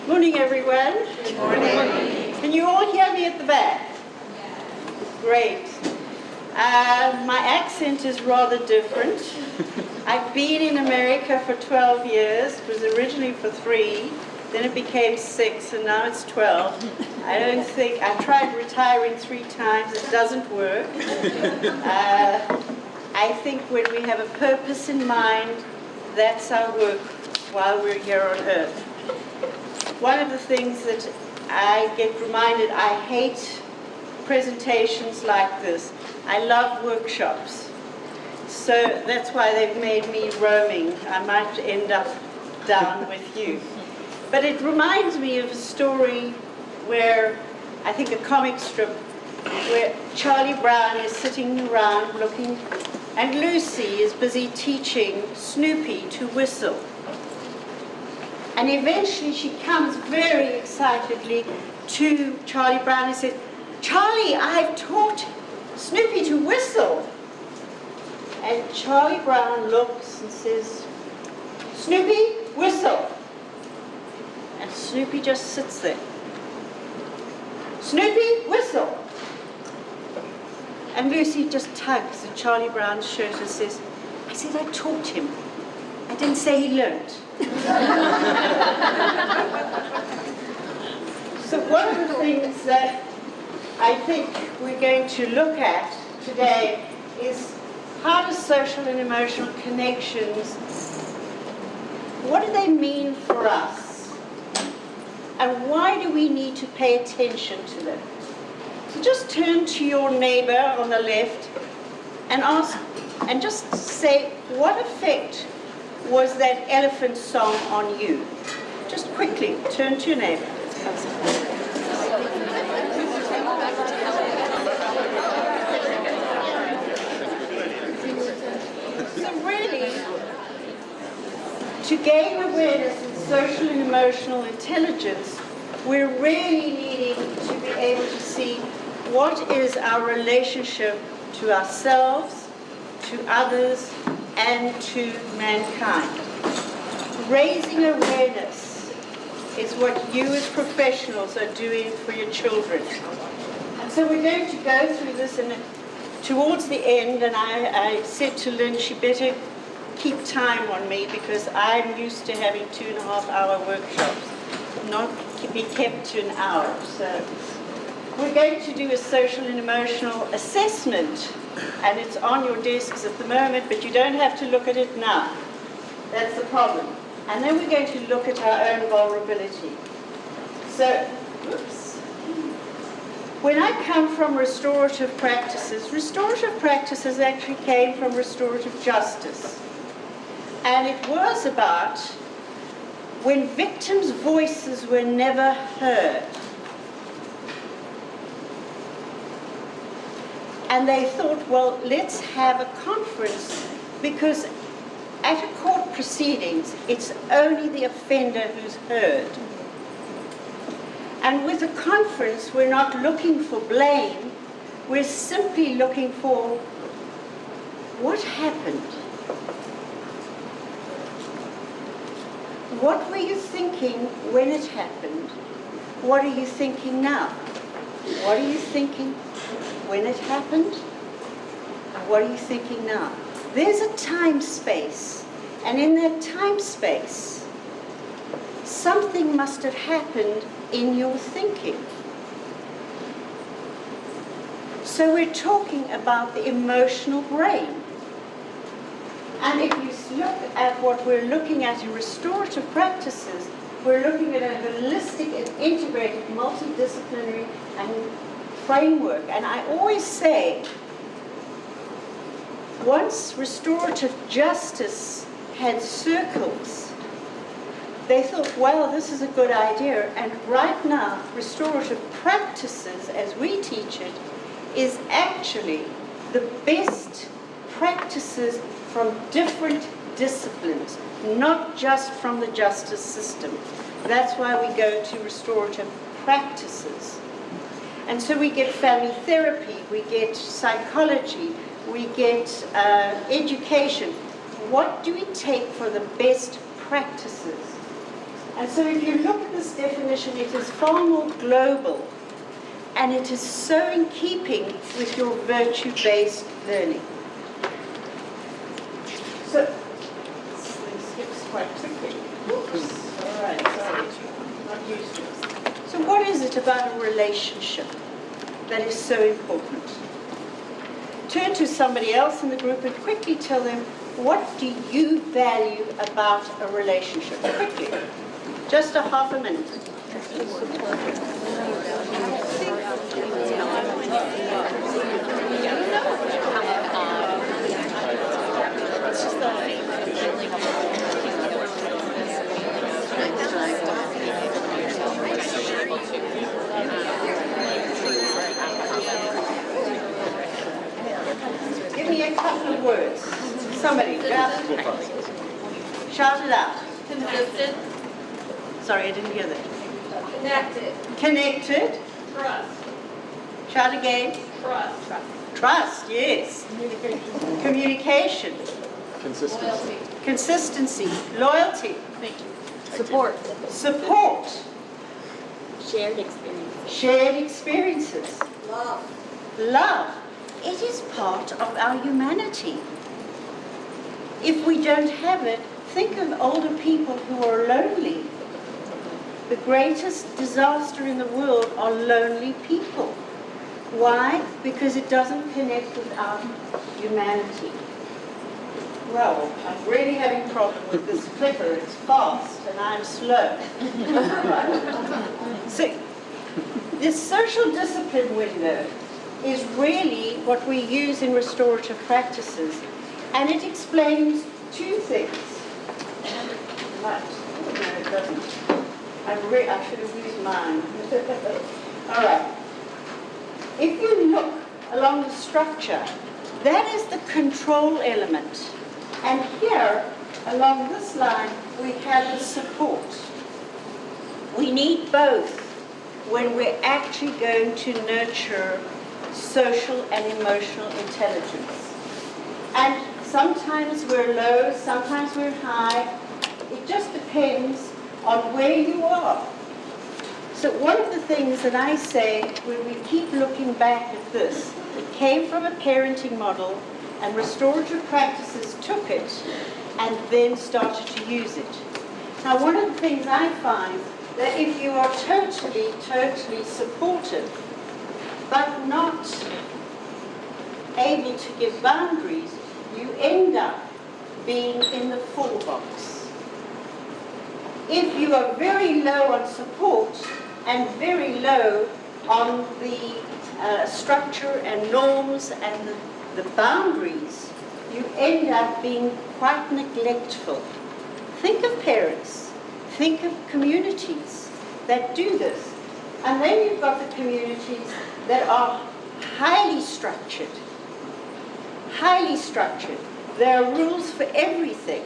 Morning, everyone. Good morning. Can you all hear me at the back? Great. My accent is rather different. I've been in America for 12 years. It was originally for 3, then it became 6, and now it's 12. I tried retiring 3 times. It doesn't work. I think when we have a purpose in mind, that's our work while we're here on earth. One of the things that I get reminded, I hate presentations like this. I love workshops. So that's why they've made me roaming. I might end up down with you. But it reminds me of a story where, I think a comic strip, where Charlie Brown is sitting around looking, and Lucy is busy teaching Snoopy to whistle. And eventually she comes very excitedly to Charlie Brown and says, "Charlie, I've taught Snoopy to whistle." And Charlie Brown looks and says, "Snoopy, whistle." And Snoopy just sits there. "Snoopy, whistle." And Lucy just tugs at Charlie Brown's shirt and says, "I said I taught him. I didn't say he learned." So one of the things that I think we're going to look at today is how do social and emotional connections, what do they mean for us? And why do we need to pay attention to them? So just turn to your neighbor on the left and ask, and just say, what effect was that elephant song on you? Just quickly turn to your neighbor. So really, to gain awareness in social and emotional intelligence, we're really needing to be able to see what is our relationship to ourselves, to others, and to mankind. Raising awareness is what you as professionals are doing for your children. And so we're going to go through this, and towards the end, and I said to Lynn, she better keep time on me because I'm used to having 2.5-hour workshops, not be kept to an hour. So we're going to do a social and emotional assessment, and it's on your desks at the moment, but you don't have to look at it now. That's the problem. And then we're going to look at our own vulnerability. So, when I come from restorative practices actually came from restorative justice. And it was about when victims' voices were never heard. And they thought, well, let's have a conference, because at a court proceedings, it's only the offender who's heard. And with a conference, we're not looking for blame, we're simply looking for what happened. What were you thinking when it happened? What are you thinking now? What are you thinking when it happened? And what are you thinking now? There's a time space, and in that time space, something must have happened in your thinking. So we're talking about the emotional brain. And if you look at what we're looking at in restorative practices, we're looking at a holistic and integrated multidisciplinary and framework. And I always say, once restorative justice had circles, they thought, well, this is a good idea. And right now, restorative practices, as we teach it, is actually the best practices from different disciplines, not just from the justice system. That's why we go to restorative practices. And so we get family therapy, we get psychology, we get education. What do we take for the best practices? And so if you look at this definition, it is far more global, and it is so in keeping with your virtue-based learning. So, this skips quite quickly. Oops. All right, sorry. Not used to it. So what is it about a relationship that is so important? Turn to somebody else in the group and quickly tell them, what do you value about a relationship? Quickly. Just a half a minute. Give me a couple of words. Somebody, shout it out. Consistent. Sorry, I didn't hear that. Connected. Connected. Trust. Shout again. Trust. Trust, yes. Communication. Loyalty. Consistency. Loyalty. Support. Support. Shared experience. Shared experiences. Love. Love. It is part of our humanity. If we don't have it, think of older people who are lonely. The greatest disaster in the world are lonely people. Why? Because it doesn't connect with our humanity. Well, I'm really having a problem with this clicker. It's fast and I'm slow. So, this social discipline window is really what we use in restorative practices, and it explains two things. Right. No, it doesn't. I should have used mine. All right. If you look along the structure, that is the control element. And here, along this line, we have the support. We need both when we're actually going to nurture social and emotional intelligence. And sometimes we're low, sometimes we're high. It just depends on where you are. So one of the things that I say when we keep looking back at this, it came from a parenting model, and restorative practices took it and then started to use it. Now one of the things I find that if you are totally supportive, but not able to give boundaries, you end up being in the full box. If you are very low on support and very low on the structure and norms and the boundaries, you end up being quite neglectful. Think of parents, think of communities that do this. And then you've got the communities that are highly structured. Highly structured. There are rules for everything.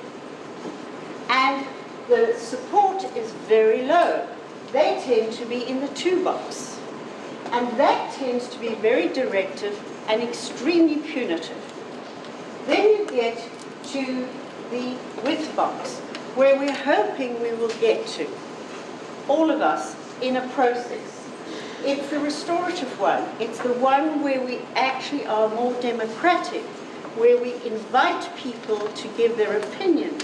And the support is very low. They tend to be in the two box. And that tends to be very directive and extremely punitive. Then you get to the width box, where we're hoping we will get to, all of us, in a process. It's the restorative one. It's the one where we actually are more democratic, where we invite people to give their opinions.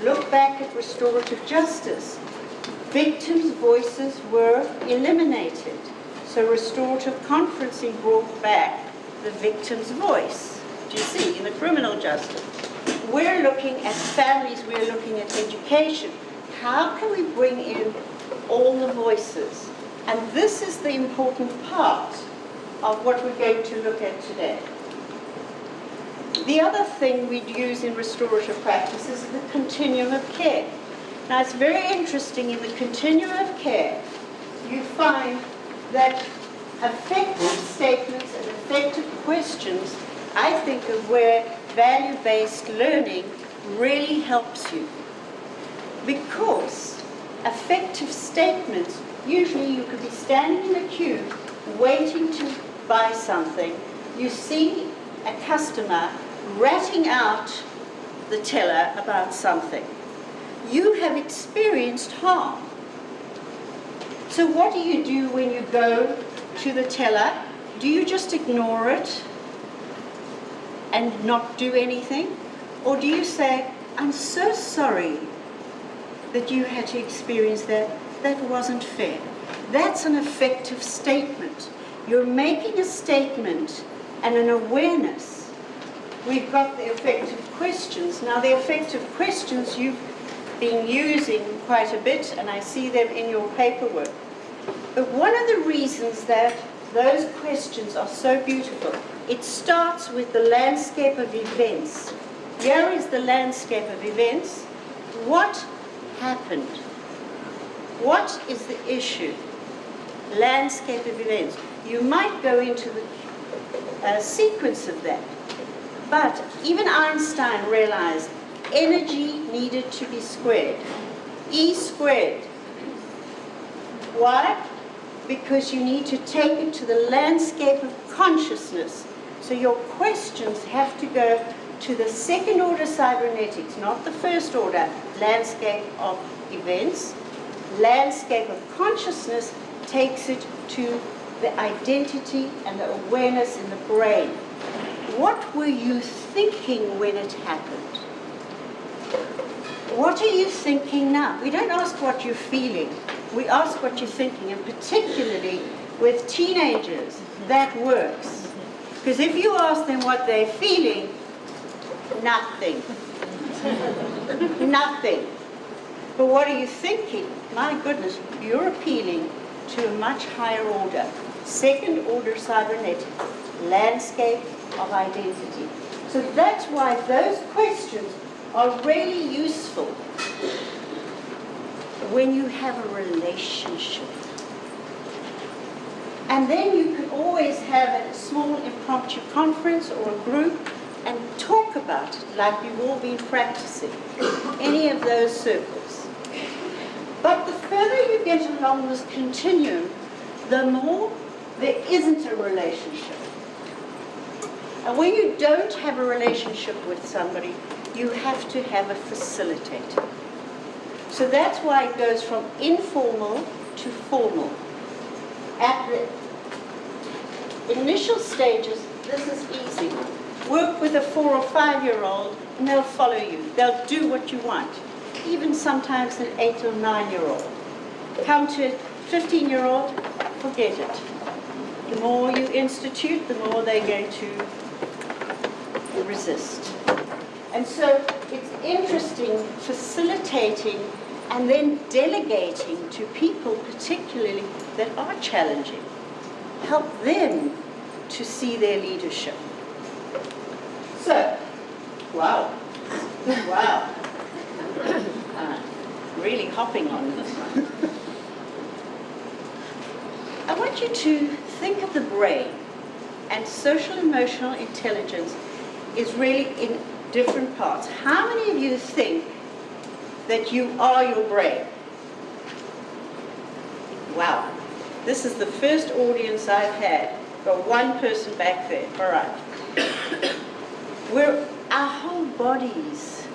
Look back at restorative justice. Victims' voices were eliminated. So restorative conferencing brought back the victim's voice. Do you see, in the criminal justice? We're looking at families, we're looking at education. How can we bring in all the voices? And this is the important part of what we're going to look at today. The other thing we'd use in restorative practice is the continuum of care. Now it's very interesting, in the continuum of care, you find that effective statements and effective questions, I think, of where value-based learning really helps you. Because effective statements, usually you could be standing in a queue waiting to buy something. You see a customer ratting out the teller about something. you have experienced harm. So what do you do when you go to the teller? Do you just ignore it and not do anything? Or do you say, I'm so sorry that you had to experience that? That wasn't fair. That's an effective statement. You're making a statement and an awareness. We've got the effective questions. Now, the effective questions you've been using quite a bit, and I see them in your paperwork. But one of the reasons that those questions are so beautiful, it starts with the landscape of events. Here is the landscape of events. What happened? What is the issue? Landscape of events. You might go into the sequence of that. But even Einstein realized energy needed to be squared. E squared. Why? Because you need to take it to the landscape of consciousness. So your questions have to go to the second order cybernetics, not the first order landscape of events. Landscape of consciousness takes it to the identity and the awareness in the brain. What were you thinking when it happened? What are you thinking now? We don't ask what you're feeling. We ask what you're thinking, and particularly with teenagers, that works. Because if you ask them what they're feeling, nothing. Nothing. But what are you thinking? My goodness, you're appealing to a much higher order. Second order cybernetic, landscape of identity. So that's why those questions are really useful when you have a relationship. And then you can always have a small impromptu conference or a group and talk about it like you've all been practicing. Any of those circles. But the further you get along this continuum, the more there isn't a relationship. And when you don't have a relationship with somebody, you have to have a facilitator. So that's why it goes from informal to formal. At the initial stages, this is easy. Work with a 4 or 5-year-old and they'll follow you. They'll do what you want. Even sometimes an 8 or 9-year-old. Come to a 15-year-old, forget it. The more you institute, the more they're going to resist. And so it's interesting facilitating and then delegating to people particularly that are challenging. Help them to see their leadership. So, wow. Really hopping on this one. I want you to think of the brain, and social emotional intelligence is really in different parts. How many of you think that you are your brain? Wow. This is the first audience I've had. Got one person back there. All right. Our whole bodies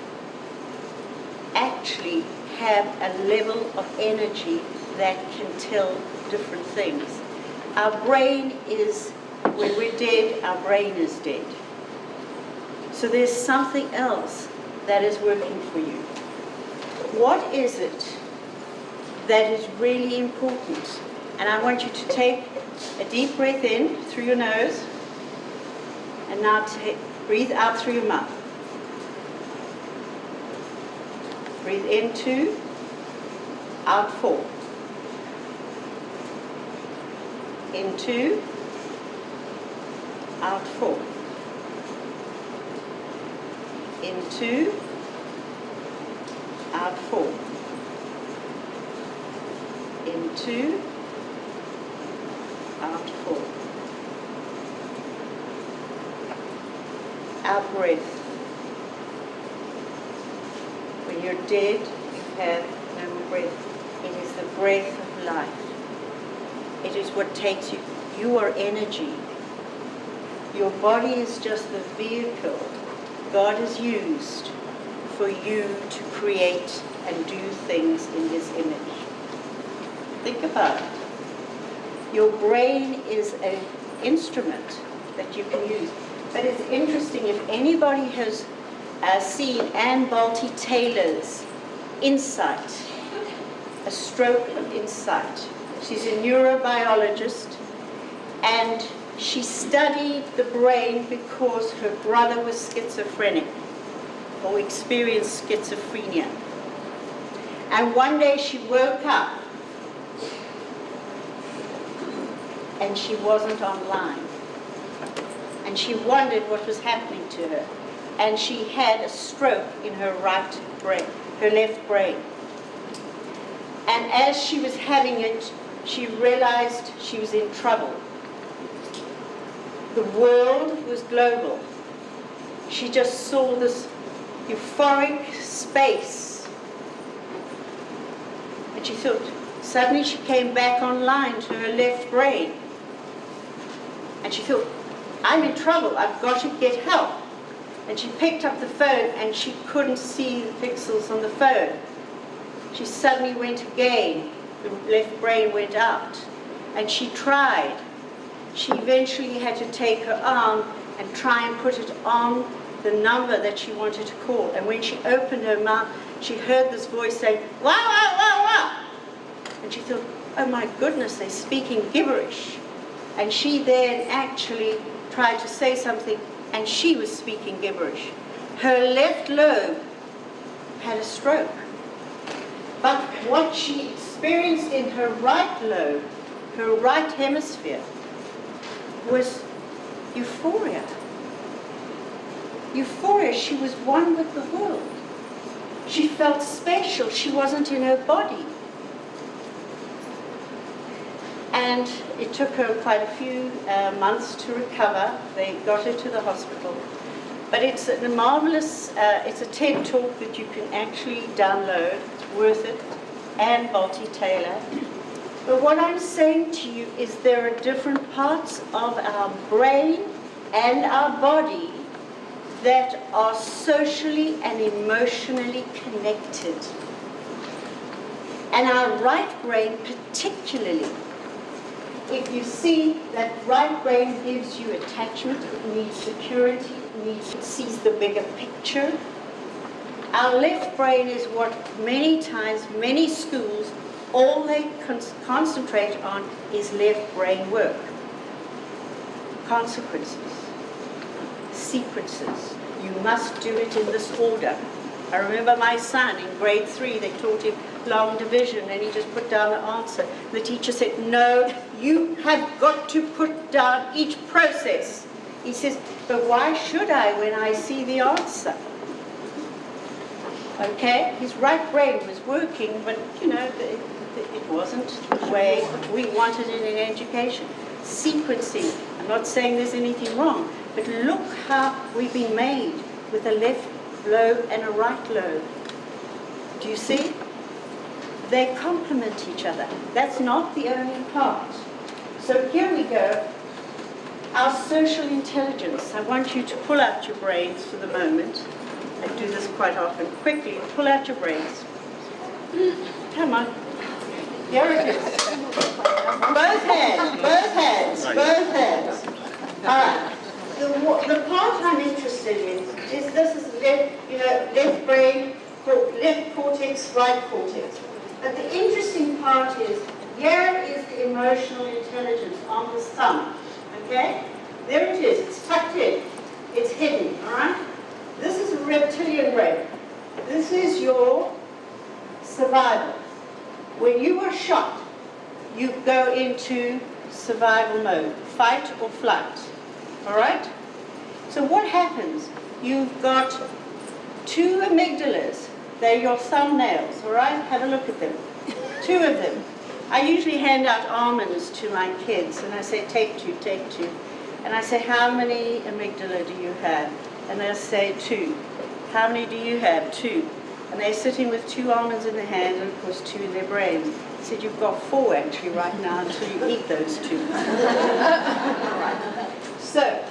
actually have a level of energy that can tell different things. Our brain is, when we're dead, our brain is dead. So there's something else that is working for you. What is it that is really important? And I want you to take a deep breath in through your nose, and now breathe out through your mouth. Breathe in 2, out 4. In 2, out 4. In 2, out 4. In 2, out 4. Out breath. When you're dead, you have no more breath. It is the breath of life. It is what takes you. You are energy. Your body is just the vehicle God has used for you to create and do things in his image. Think about it. Your brain is an instrument that you can use. But it's interesting, if anybody has seen Anne Balti Taylor's insight, a stroke of insight. She's a neurobiologist, and she studied the brain because her brother was schizophrenic or experienced schizophrenia. And one day she woke up and she wasn't online. And she wondered what was happening to her. And she had a stroke in her right brain, her left brain. And as she was having it, she realized she was in trouble. The world was global. She just saw this euphoric space. And she thought, suddenly she came back online to her left brain. And she thought, I'm in trouble, I've got to get help. And she picked up the phone and she couldn't see the pixels on the phone. She suddenly went again, the left brain went out. And she tried. She eventually had to take her arm and try and put it on the number that she wanted to call. And when she opened her mouth, she heard this voice saying, wow, wow, wow, wow. And she thought, oh my goodness, they're speaking gibberish. And she then actually tried to say something, and she was speaking gibberish. Her left lobe had a stroke. But what she experienced in her right lobe, her right hemisphere, was euphoria. Euphoria, she was one with the world. She felt special, she wasn't in her body. And it took her quite a few months to recover. They got her to the hospital. But it's a marvelous, it's a TED talk that you can actually download. It's worth it. Anne Balti Taylor. But what I'm saying to you is there are different parts of our brain and our body that are socially and emotionally connected. And our right brain particularly, if you see that right brain gives you attachment, it needs security, it sees the bigger picture. Our left brain is what many times, many schools, all they concentrate on is left brain work. Consequences, sequences. You must do it in this order. I remember my son in grade 3, they taught him long division and he just put down the answer. The teacher said, no, you have got to put down each process. He says, but why should I when I see the answer? Okay, his right brain was working, but you know, it wasn't the way we wanted it in education. Sequencing, I'm not saying there's anything wrong, but look how we've been made with a left lobe and a right lobe. Do you see? They complement each other. That's not the only part. So here we go. Our social intelligence. I want you to pull out your brains for the moment. I do this quite often. Quickly, pull out your brains. Come on. Here it is. Both hands, both hands, both hands. All right. The part I'm interested in is this is left brain, left cortex, right cortex. But the interesting part is, here is the emotional intelligence on the thumb. Okay? There it is. It's tucked in. It's hidden. All right? This is a reptilian brain. This is your survival. When you are shot, you go into survival mode, fight or flight. All right? So what happens? You've got two amygdalas. They're your thumbnails, all right? Have a look at them. Two of them. I usually hand out almonds to my kids, and I say, take two, take two. And I say, how many amygdala do you have? And they'll say, 2. How many do you have? 2. And they're sitting with 2 almonds in their hand and, of course, 2 in their brains. I said, you've got 4, actually, right now, until you eat those 2. So,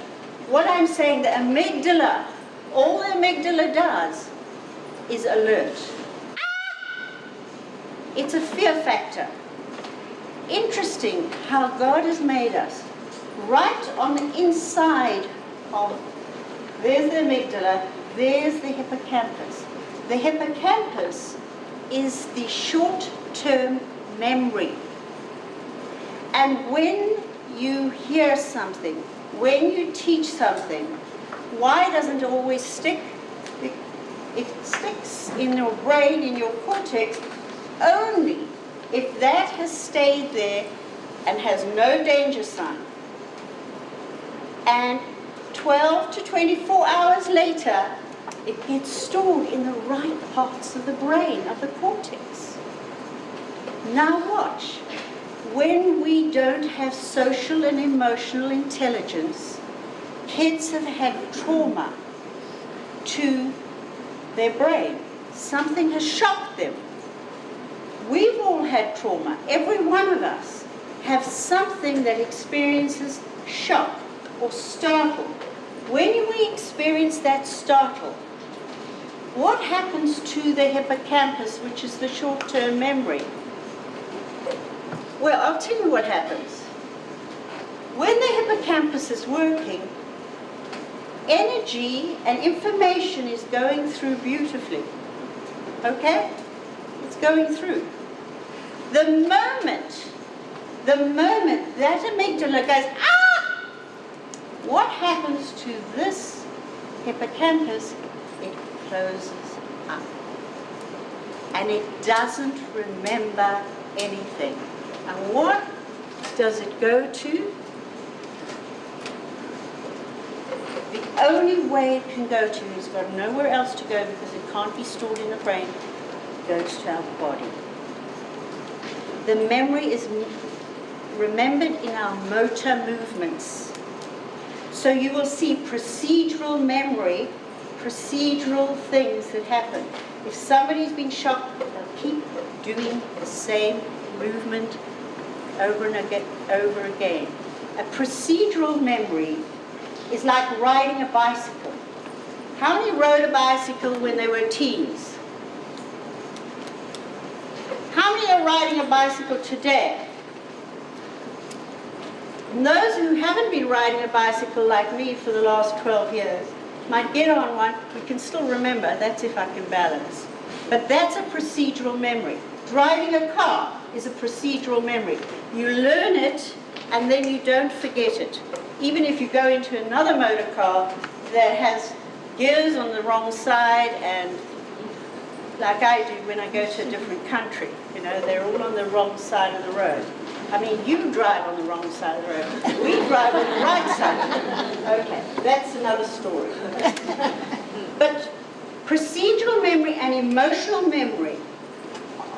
what I'm saying, the amygdala, all the amygdala does is alert. It's a fear factor. Interesting how God has made us. Right on the inside of, there's the amygdala, there's the hippocampus. The hippocampus is the short-term memory. And when you hear something, when you teach something, why doesn't it always stick? It sticks in your brain, in your cortex, only if that has stayed there and has no danger sign. And 12 to 24 hours later, it gets stored in the right parts of the brain, of the cortex. Now watch. When we don't have social and emotional intelligence, kids have had trauma to their brain. Something has shocked them. We've all had trauma. Every one of us have something that experiences shock or startle. When we experience that startle, what happens to the hippocampus, which is the short-term memory? Well, I'll tell you what happens. When the hippocampus is working, energy and information is going through beautifully. Okay? It's going through. The moment that amygdala goes, ah! What happens to this hippocampus? It closes up. And it doesn't remember anything. And what does it go to? The only way it can go to, it's got nowhere else to go because it can't be stored in the brain, it goes to our body. The memory is remembered in our motor movements. So you will see procedural memory, procedural things that happen. If somebody's been shocked, they'll keep doing the same movement over again. A procedural memory is like riding a bicycle. How many rode a bicycle when they were teens? How many are riding a bicycle today? And those who haven't been riding a bicycle like me for the last 12 years might get on one. We can still remember, that's if I can balance. But that's a procedural memory. Driving a car is a procedural memory. You learn it and then you don't forget it. Even if you go into another motor car that has gears on the wrong side, and like I do when I go to a different country, you know, they're all on the wrong side of the road. I mean, you drive on the wrong side of the road. We drive on the right side. Okay, that's another story. But procedural memory and emotional memory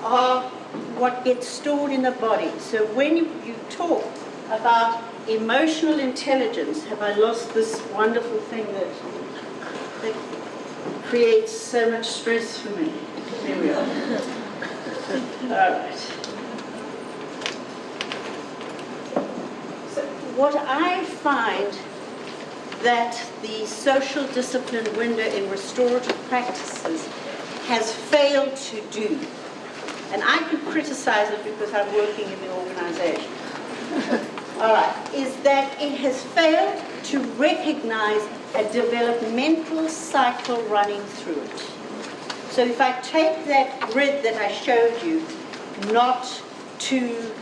are what gets stored in the body. So when you talk about emotional intelligence, have I lost this wonderful thing that creates so much stress for me? There we are. All right. So what I find that the social discipline window in restorative practices has failed to do, and I can criticize it because I'm working in the organization, all right, is that it has failed to recognize a developmental cycle running through it. So if I take that grid that I showed you, not 2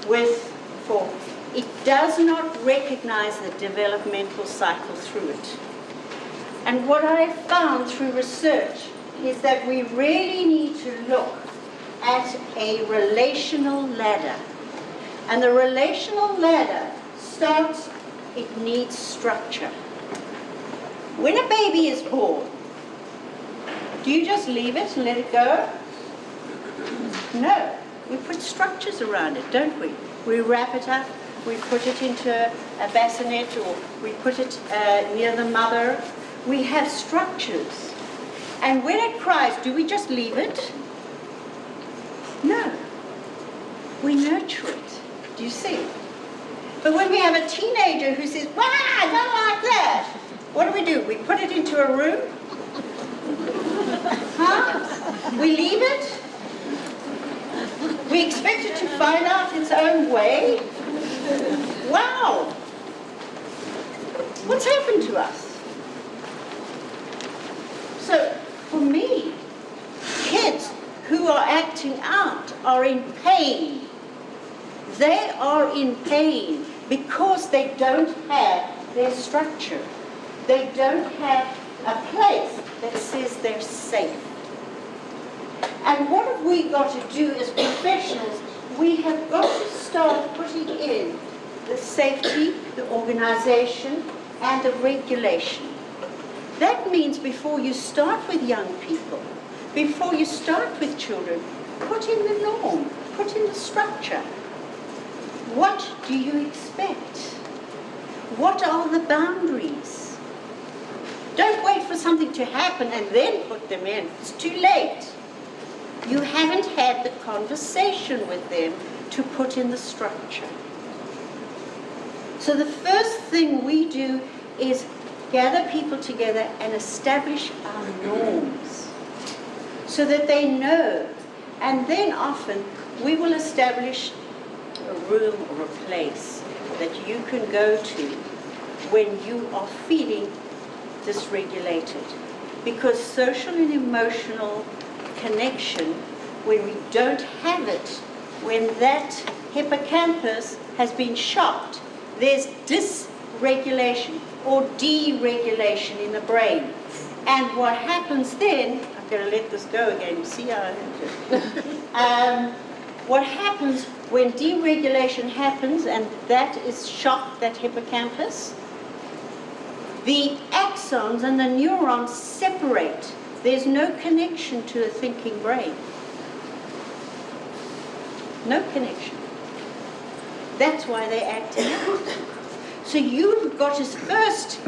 with 4, it does not recognize the developmental cycle through it. And what I found through research is that we really need to look at a relational ladder. And the relational ladder starts, it needs structure. When a baby is born, do you just leave it and let it go? No. We put structures around it, don't we? We wrap it up, we put it into a bassinet, or we put it near the mother. We have structures. And when it cries, do we just leave it? No. We nurture it. Do you see? But when we have a teenager who says, "Wow, I don't like that," what do? We put it into a room? Huh? We leave it? We expect it to find out its own way? Wow! What's happened to us? So, for me, kids who are acting out are in pain. They are in pain because they don't have their structure. They don't have a place that says they're safe. And what have we got to do as professionals? We have got to start putting in the safety, the organization, and the regulation. That means before you start with young people, before you start with children, put in the norm, put in the structure. What do you expect? What are the boundaries? Don't wait for something to happen and then put them in. It's too late. You haven't had the conversation with them to put in the structure. So the first thing we do is gather people together and establish our norms so that they know. And then often we will establish a room or a place that you can go to when you are feeling dysregulated. Because social and emotional connection, when we don't have it, when that hippocampus has been shocked, there's dysregulation or deregulation in the brain. And what happens then, I'm going to let this go again, see how I have to. What happens when deregulation happens, and that is shocked, that hippocampus, the axons and the neurons separate. There's no connection to a thinking brain. No connection. That's why they're acting out. So you've got to first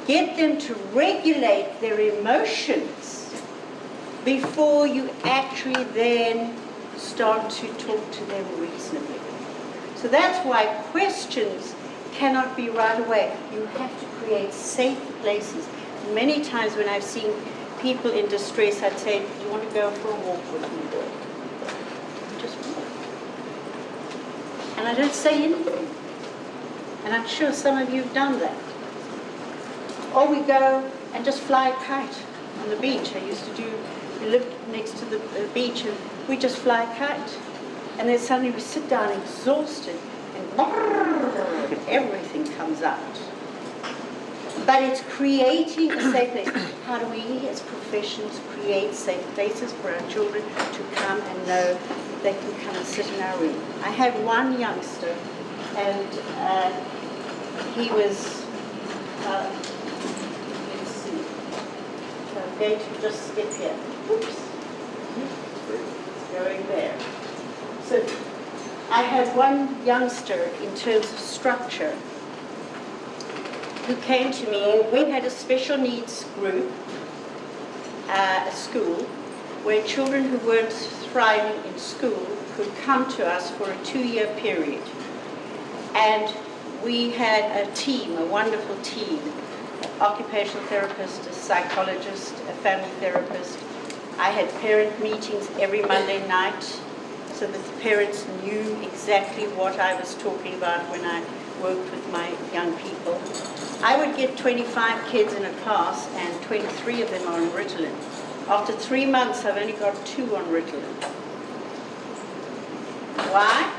get them to regulate their emotions before you actually then start to talk to them reasonably. So that's why questions cannot be right away. You have to create safe places. Many times when I've seen people in distress, I'd say, do you want to go for a walk with me? Just walk. And I don't say anything. And I'm sure some of you have done that. Or we go and just fly a kite on the beach. I used to do, we lived next to the beach, and we just fly a kite. And then suddenly we sit down exhausted, and everything comes out. But it's creating a safe place. How do we, as professionals, create safe places for our children to come and know they can come and sit in our room? I had one youngster, and he was, let's see, so I'm going to just skip here. Oops. It's going there. So I had one youngster in terms of structure who came to me. We had a special needs group, a school, where children who weren't thriving in school could come to us for a 2-year period. And we had a team, a wonderful team, an occupational therapist, a psychologist, a family therapist. I had parent meetings every Monday night so that the parents knew exactly what I was talking about when I worked with my young people. I would get 25 kids in a class, and 23 of them are on Ritalin. After 3 months, I've only got 2 on Ritalin. Why?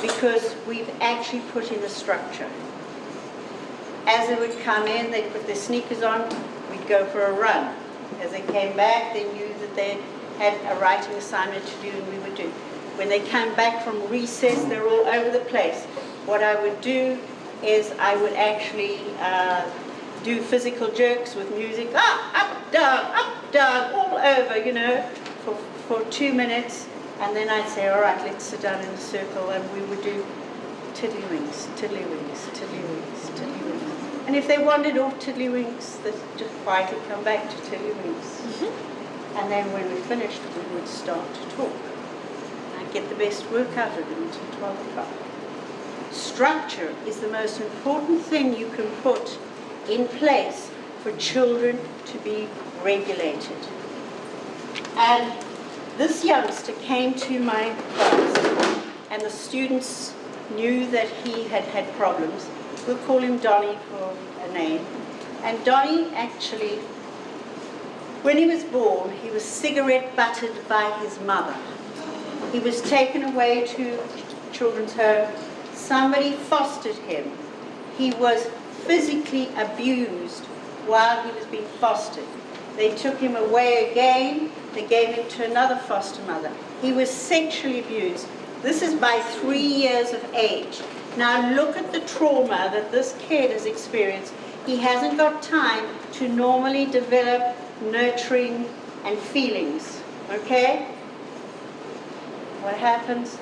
Because we've actually put in a structure. As they would come in, they'd put their sneakers on, we'd go for a run. As they came back, they knew that they had a writing assignment to do, and we would do. When they came back from recess, they're all over the place. What I would do is I would actually do physical jerks with music, up, down, all over, you know, for 2 minutes. And then I'd say, all right, let's sit down in a circle, and we would do tiddlywinks, tiddlywinks, tiddlywinks, tiddlywinks. And if they wandered off tiddlywinks, they'd just quietly come back to tiddlywinks. Mm-hmm. And then when we finished, we would start to talk. And I'd get the best work out of them until 12 o'clock. Structure is the most important thing you can put in place for children to be regulated. And This youngster came to my class, and the students knew that he had had problems. We'll call him Donnie for a name. And Donnie actually, when he was born, he was cigarette butted by his mother. He was taken away to children's home. Somebody fostered him. He was physically abused while he was being fostered. They took him away again. They gave him to another foster mother. He was sexually abused. This is by 3 years of age. Now look at the trauma that this kid has experienced. He hasn't got time to normally develop nurturing and feelings, okay? What happens?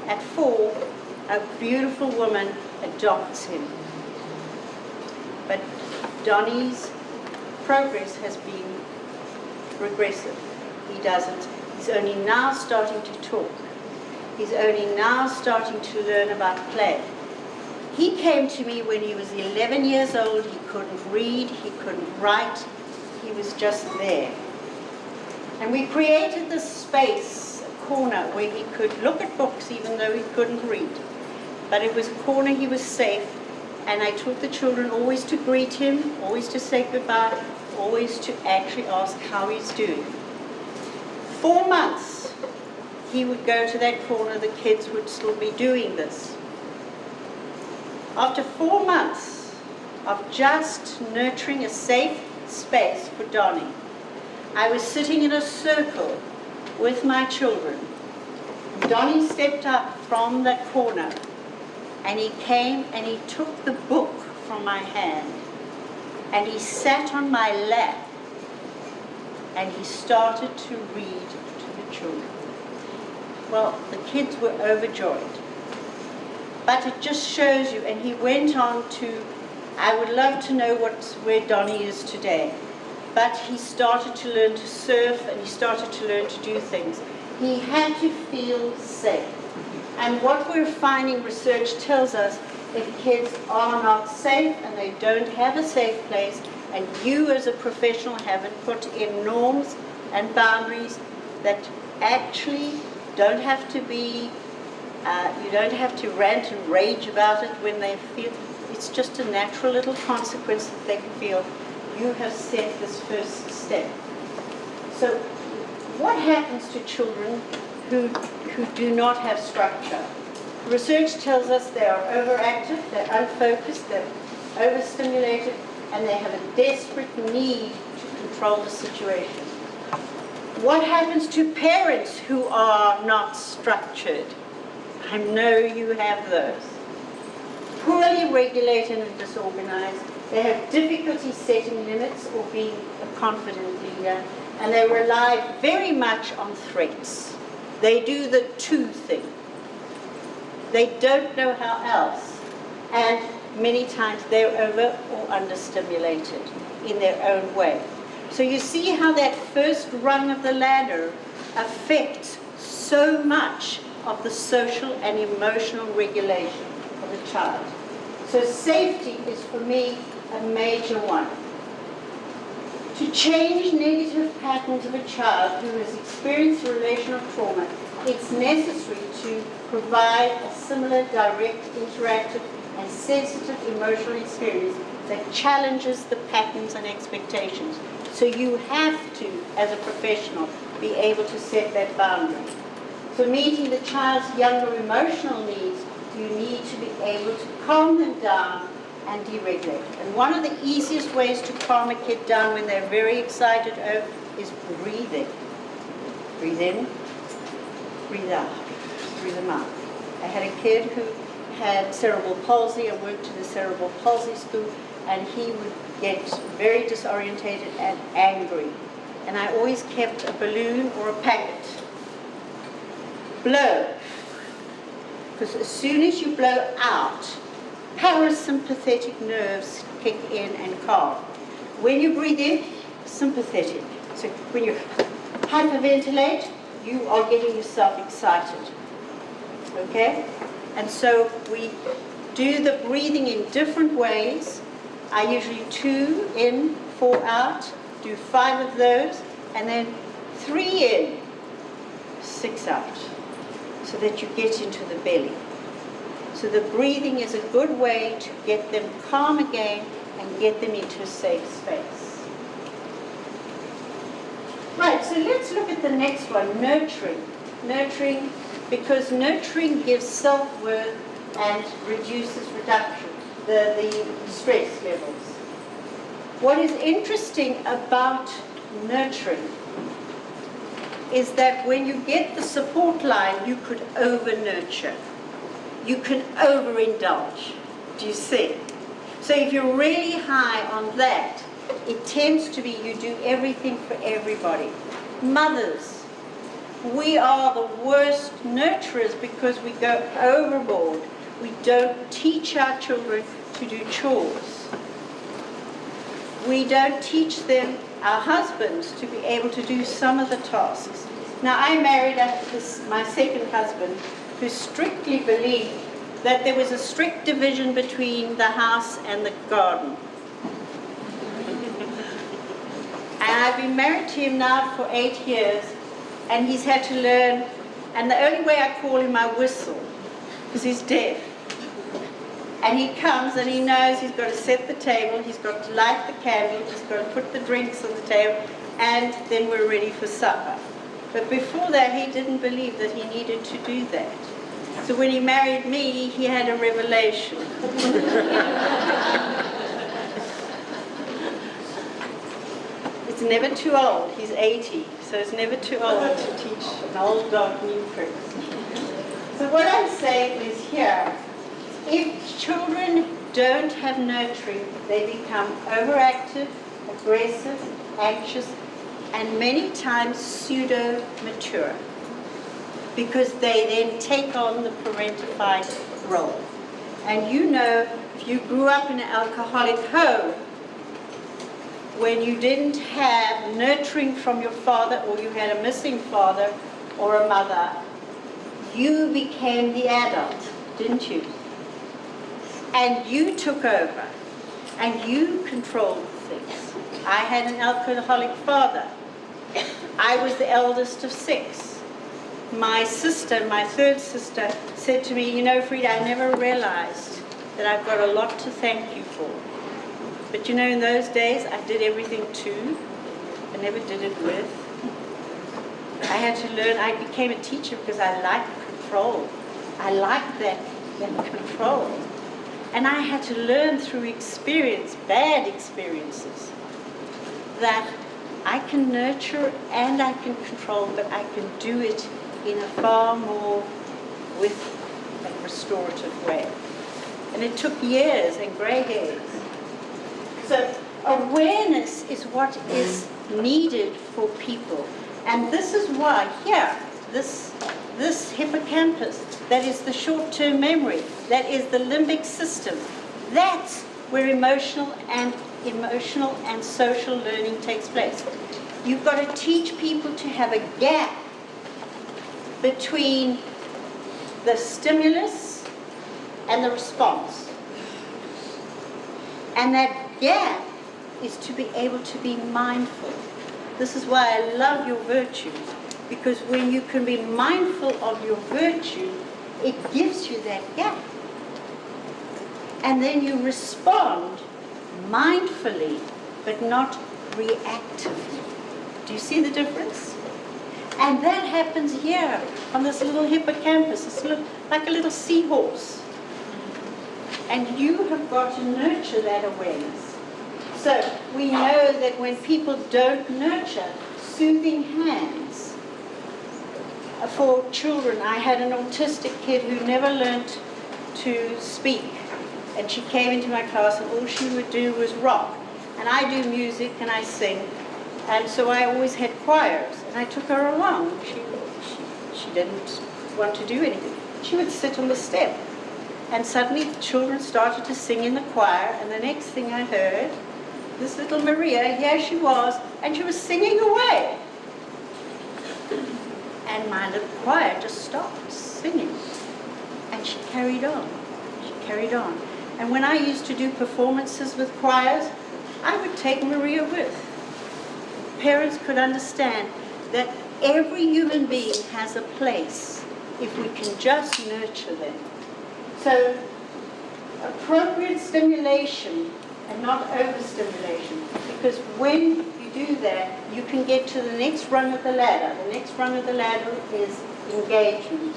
At 4, a beautiful woman adopts him. But Donnie's progress has been regressive. He doesn't. He's only now starting to talk. He's only now starting to learn about play. He came to me when he was 11 years old. He couldn't read, he couldn't write. He was just there. And we created this space, a corner, where he could look at books even though he couldn't read. But it was a corner, he was safe. And I taught the children always to greet him, always to say goodbye, always to actually ask how he's doing. 4 months, he would go to that corner, the kids would still be doing this. After 4 months of just nurturing a safe space for Donnie, I was sitting in a circle with my children. Donnie stepped up from that corner and he came and he took the book from my hand and he sat on my lap and he started to read to the children. Well, the kids were overjoyed. But it just shows you, and he went on to, I would love to know where Donnie is today. But he started to learn to surf and he started to learn to do things. He had to feel safe. And what we're finding, research tells us, if kids are not safe and they don't have a safe place, and you as a professional haven't put in norms and boundaries that actually don't have to be, you don't have to rant and rage about it when they feel, it's just a natural little consequence that they can feel. You have set this first step. So what happens to children who do not have structure? Research tells us they are overactive, they're unfocused, they're overstimulated, and they have a desperate need to control the situation. What happens to parents who are not structured? I know you have those. Poorly regulated and disorganized. They have difficulty setting limits or being a confident leader, and they rely very much on threats. They do the two thing. They don't know how else, and many times they're over or understimulated in their own way. So you see how that first rung of the ladder affects so much of the social and emotional regulation of the child. So safety is for me a major one. To change negative patterns of a child who has experienced relational trauma, it's necessary to provide a similar direct, interactive, and sensitive emotional experience that challenges the patterns and expectations. So you have to, as a professional, be able to set that boundary. So meeting the child's younger emotional needs, you need to be able to calm them down and deregulate. And one of the easiest ways to calm a kid down when they're very excited is breathing. Breathe in, breathe out, through the mouth. I had a kid who had cerebral palsy. I worked in the cerebral palsy school, and he would get very disorientated and angry. And I always kept a balloon or a packet. Blow. Because as soon as you blow out, parasympathetic nerves kick in and calm. When you breathe in, sympathetic. So when you hyperventilate, you are getting yourself excited. Okay? And so we do the breathing in different ways. I usually 2 in, 4 out, do 5 of those, and then 3 in, 6 out, so that you get into the belly. So the breathing is a good way to get them calm again and get them into a safe space. Right, so let's look at the next one, nurturing. Nurturing, because nurturing gives self-worth and reduces the stress levels. What is interesting about nurturing is that when you get the support line, you could over-nurture. You can over-indulge. Do you see? So if you're really high on that, it tends to be you do everything for everybody. Mothers, we are the worst nurturers because we go overboard. We don't teach our children to do chores. We don't teach them, our husbands, to be able to do some of the tasks. Now, I married my second husband, who strictly believed that there was a strict division between the house and the garden. And I've been married to him now for 8 years, and he's had to learn, and the only way I call him, I whistle, because he's deaf. And he comes and he knows he's got to set the table, he's got to light the candle, he's got to put the drinks on the table, and then we're ready for supper. But before that, he didn't believe that he needed to do that. So when he married me, he had a revelation. It's never too old. He's 80, so it's never too old to teach an old dog new tricks. So what I'm saying is here, if children don't have nurturing, they become overactive, aggressive, anxious, and many times pseudo-mature, because they then take on the parentified role. And you know, if you grew up in an alcoholic home, when you didn't have nurturing from your father, or you had a missing father or a mother, you became the adult, didn't you? And you took over, and you controlled things. I had an alcoholic father. I was the eldest of 6. My sister, my third sister, said to me, you know, Frida, I never realized that I've got a lot to thank you for. But you know, in those days, I did everything to. I never did it with. I had to learn. I became a teacher because I liked control. I liked that control. And I had to learn through experience, bad experiences, that I can nurture and I can control, but I can do it in a far more with a restorative way. And it took years and grey hairs. So awareness is what is needed for people. And this is why here, this hippocampus, that is the short-term memory, that is the limbic system, that's where emotional and social learning takes place. You've got to teach people to have a gap between the stimulus and the response. And that gap is to be able to be mindful. This is why I love your virtues, because when you can be mindful of your virtue, it gives you that gap. And then you respond mindfully, but not reactively. Do you see the difference? And that happens here on this little hippocampus. It's like a little seahorse. And you have got to nurture that awareness. So we know that when people don't nurture, soothing hands. For children, I had an autistic kid who never learned to speak. And she came into my class and all she would do was rock. And I do music and I sing. And so I always had choirs. And I took her along. She didn't want to do anything. She would sit on the step. And suddenly the children started to sing in the choir. And the next thing I heard, this little Maria, here she was, and she was singing away. And my little choir just stopped singing. And she carried on. She carried on. And when I used to do performances with choirs, I would take Maria with. Parents could understand that every human being has a place if we can just nurture them. So, appropriate stimulation and not overstimulation, because when you do that, you can get to the next rung of the ladder. The next rung of the ladder is engagement.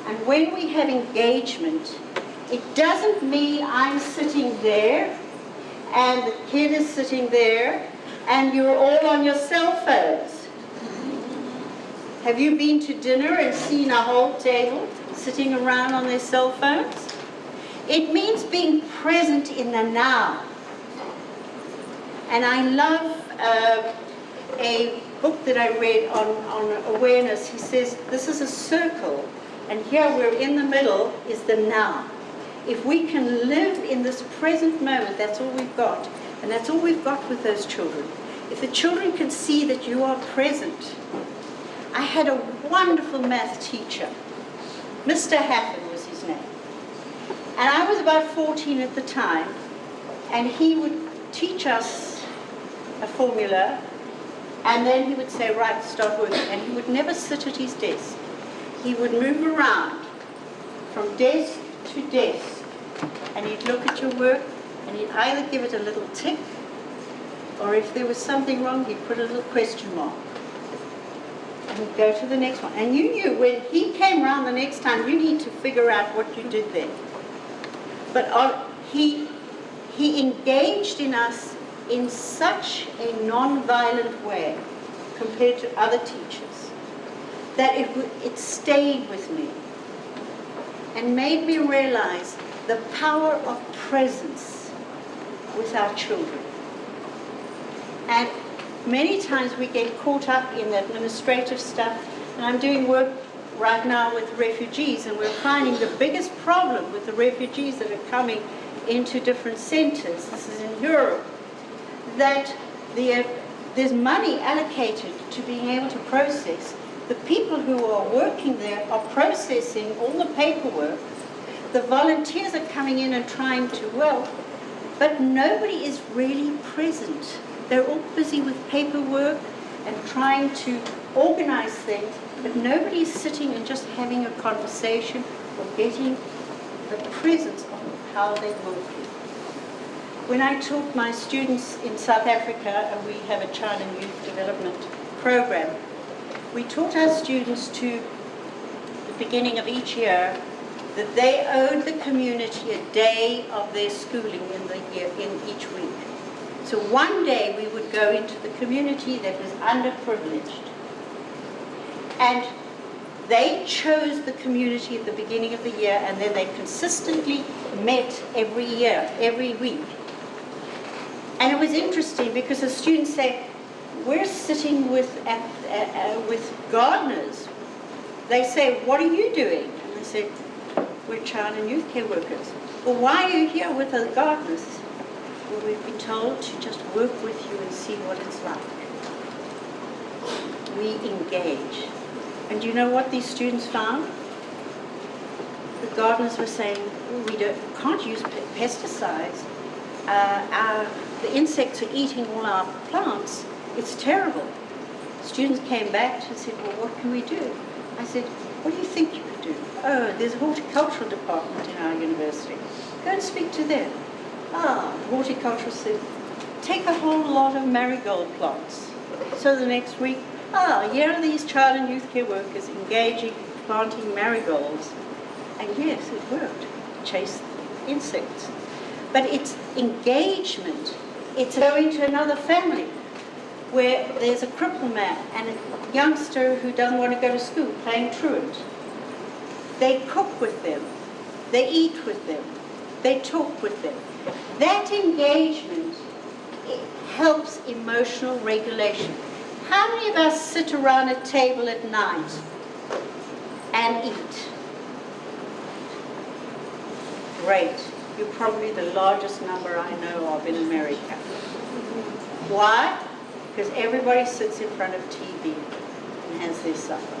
And when we have engagement, it doesn't mean I'm sitting there and the kid is sitting there and you're all on your cell phones. Have you been to dinner and seen a whole table sitting around on their cell phones? It means being present in the now. And I love a book that I read on awareness. He says, this is a circle, and here we're in the middle is the now. If we can live in this present moment, that's all we've got. And that's all we've got with those children. If the children can see that you are present. I had a wonderful math teacher. Mr. Haffen was his name. And I was about 14 at the time, and he would teach us a formula, and then he would say, right, start working. And he would never sit at his desk. He would move around from desk to desk, and he'd look at your work, and he'd either give it a little tick, or if there was something wrong, he'd put a little question mark. And he'd go to the next one. And you knew when he came around the next time, you need to figure out what you did then. But he engaged in us in such a non-violent way compared to other teachers that it stayed with me and made me realize the power of presence with our children. And many times we get caught up in the administrative stuff, and I'm doing work right now with refugees, and we're finding the biggest problem with the refugees that are coming into different centers, this is in Europe, that there's money allocated to being able to process. The people who are working there are processing all the paperwork. The volunteers are coming in and trying to help, but nobody is really present. They're all busy with paperwork and trying to organize things, but nobody is sitting and just having a conversation or getting the presence of how they're working. When I taught my students in South Africa, and we have a child and youth development program, we taught our students to the beginning of each year that they owed the community a day of their schooling in each week. So one day we would go into the community that was underprivileged. And they chose the community at the beginning of the year, and then they consistently met every year, every week. And it was interesting because the students say, we're sitting with gardeners. They say, what are you doing? And they say, we're child and youth care workers. Well, why are you here with the gardeners? Well, we've been told to just work with you and see what it's like. We engage. And do you know what these students found? The gardeners were saying, we can't use pesticides. The insects are eating all our plants. It's terrible. Students came back and said, well, what can we do? I said, what do you think you could do? Oh, there's a horticultural department in our university. Go and speak to them. The horticulturist said, take a whole lot of marigold plants. So the next week, here are these child and youth care workers engaging, planting marigolds. And yes, it worked. Chase insects. But it's engagement. It's going to another family where there's a crippled man and a youngster who doesn't want to go to school playing truant. They cook with them. They eat with them. They talk with them. That engagement, it helps emotional regulation. How many of us sit around a table at night and eat? Great. You're probably the largest number I know of in America. Why? Because everybody sits in front of TV and has their supper.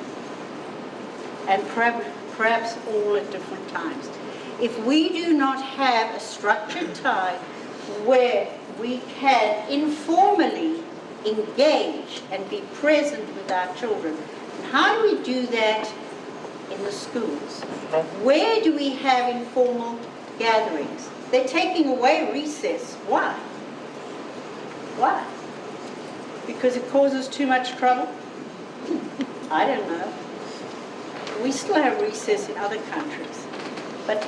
And perhaps all at different times. If we do not have a structured time where we can informally engage and be present with our children, how do we do that in the schools? Where do we have informal gatherings? They're taking away recess. Why? Why? Because it causes too much trouble? I don't know. We still have recess in other countries. But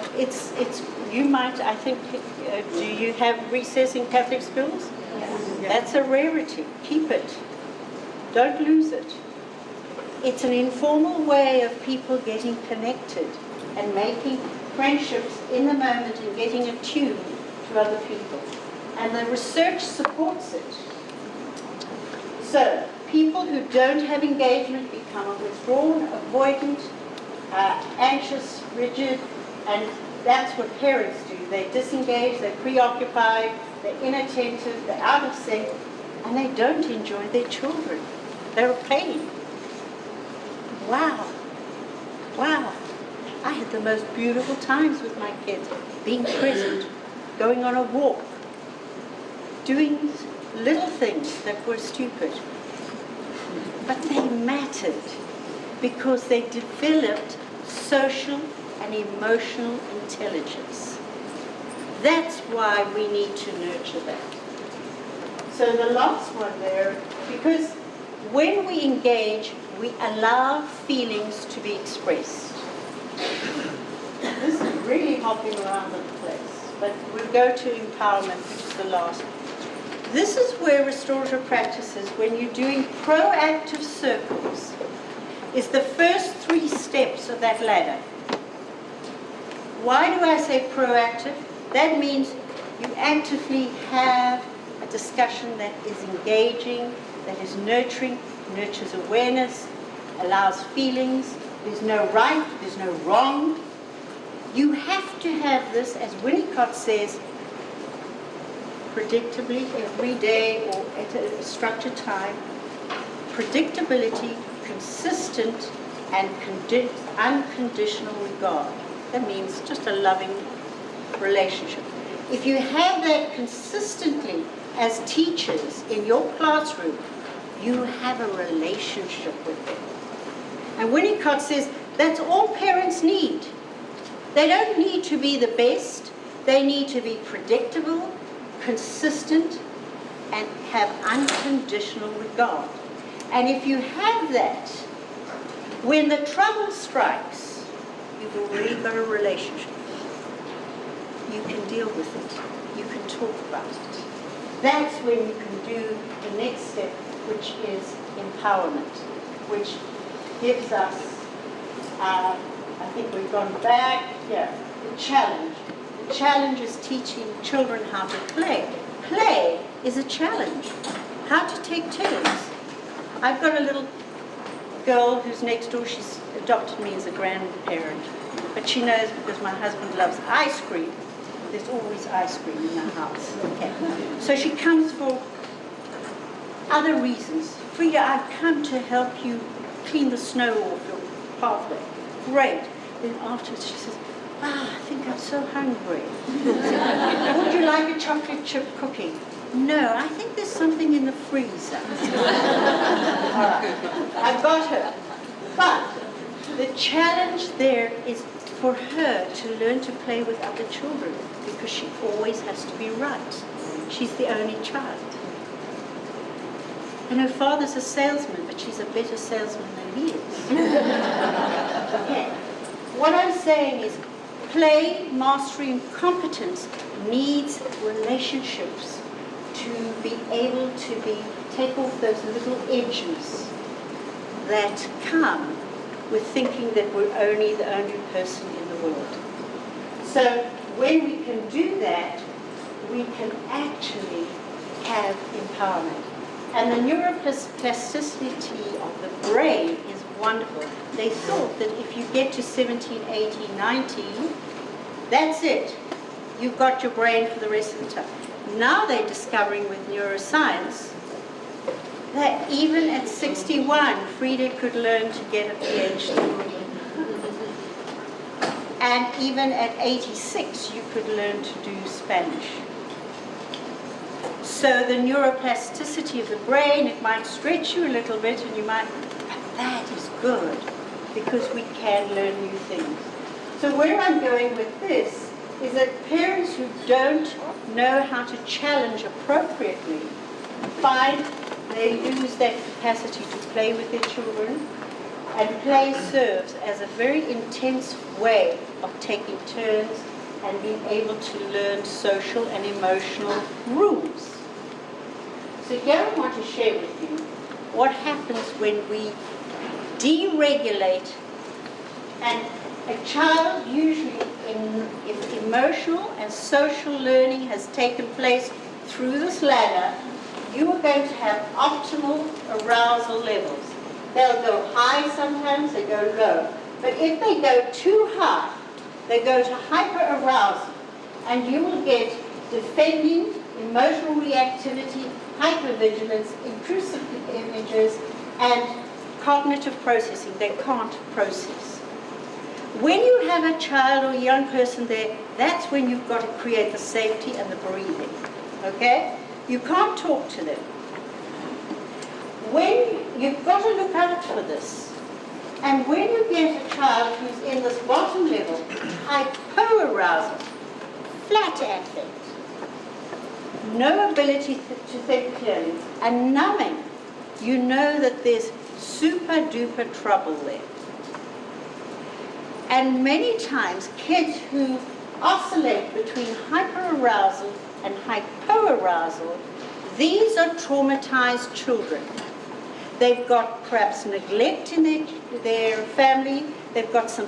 you might, I think, do you have recess in Catholic schools? Yes. That's a rarity. Keep it. Don't lose it. It's an informal way of people getting connected and making friendships in the moment and getting attuned to other people. And the research supports it. So, people who don't have engagement become withdrawn, avoidant, anxious, rigid, and that's what parents do. They disengage, they're preoccupied, they're inattentive, they're out of sync, and they don't enjoy their children. They're a pain. Wow. Wow. I had the most beautiful times with my kids, being present, going on a walk, doing little things that were stupid. But they mattered because they developed social and emotional intelligence. That's why we need to nurture that. So the last one there, because when we engage, we allow feelings to be expressed. This is really hopping around the place, but we'll go to empowerment, which is the last. This is where restorative practices, when you're doing proactive circles, is the first 3 steps of that ladder. Why do I say proactive? That means you actively have a discussion that is engaging, that is nurturing, nurtures awareness, allows feelings. There's no right, there's no wrong. You have to have this, as Winnicott says, predictably every day or at a structured time. Predictability, consistent, and unconditional regard. That means just a loving relationship. If you have that consistently as teachers in your classroom, you have a relationship with them. And Winnicott says that's all parents need. They don't need to be the best. They need to be predictable, consistent, and have unconditional regard. And if you have that, when the trouble strikes, you've already got a relationship. You can deal with it. You can talk about it. That's when you can do the next step, which is empowerment, which gives us, I think we've gone back here, the challenge. The challenge is teaching children how to play. Play is a challenge. How to take turns. I've got a little girl who's next door. She's adopted me as a grandparent. But she knows because my husband loves ice cream. There's always ice cream in the house. Okay. So she comes for other reasons. Frida, I've come to help you clean the snow off your pathway. Great. Then afterwards she says, I think I'm so hungry. Would you like a chocolate chip cookie? No, I think there's something in the freezer. All right, I've got her. But the challenge there is for her to learn to play with other children because she always has to be right. She's the only child. And her father's a salesman, but she's a better salesman than he is. Okay. What I'm saying is play, mastery, and competence needs relationships to be able to take off those little edges that come with thinking that we're the only person in the world. So when we can do that, we can actually have empowerment. And the neuroplasticity of the brain is wonderful. They thought that if you get to 17, 18, 19, that's it. You've got your brain for the rest of the time. Now they're discovering with neuroscience that even at 61, Frida could learn to get a PhD. And even at 86, you could learn to do Spanish. So the neuroplasticity of the brain, it might stretch you a little bit, and you might, but that is good, because we can learn new things. So where I'm going with this is that parents who don't know how to challenge appropriately find they lose that capacity to play with their children, and play serves as a very intense way of taking turns and being able to learn social and emotional rules. So here I want to share with you what happens when we deregulate, and a child usually, if emotional and social learning has taken place through this ladder, you are going to have optimal arousal levels. They'll go high sometimes, they go low. But if they go too high, they go to hyperarousal, and you will get defending, emotional reactivity, hypervigilance, intrusive images, and cognitive processing. They can't process. When you have a child or a young person there, that's when you've got to create the safety and the breathing. Okay? You can't talk to them. You've got to look out for this. And when you get a child who's in this bottom level, hypoarousal, flat affect, no ability to think clearly, and numbing, you know that there's super duper trouble there. And many times kids who oscillate between hyperarousal and hypoarousal, these are traumatized children. They've got perhaps neglect in their family. They've got some.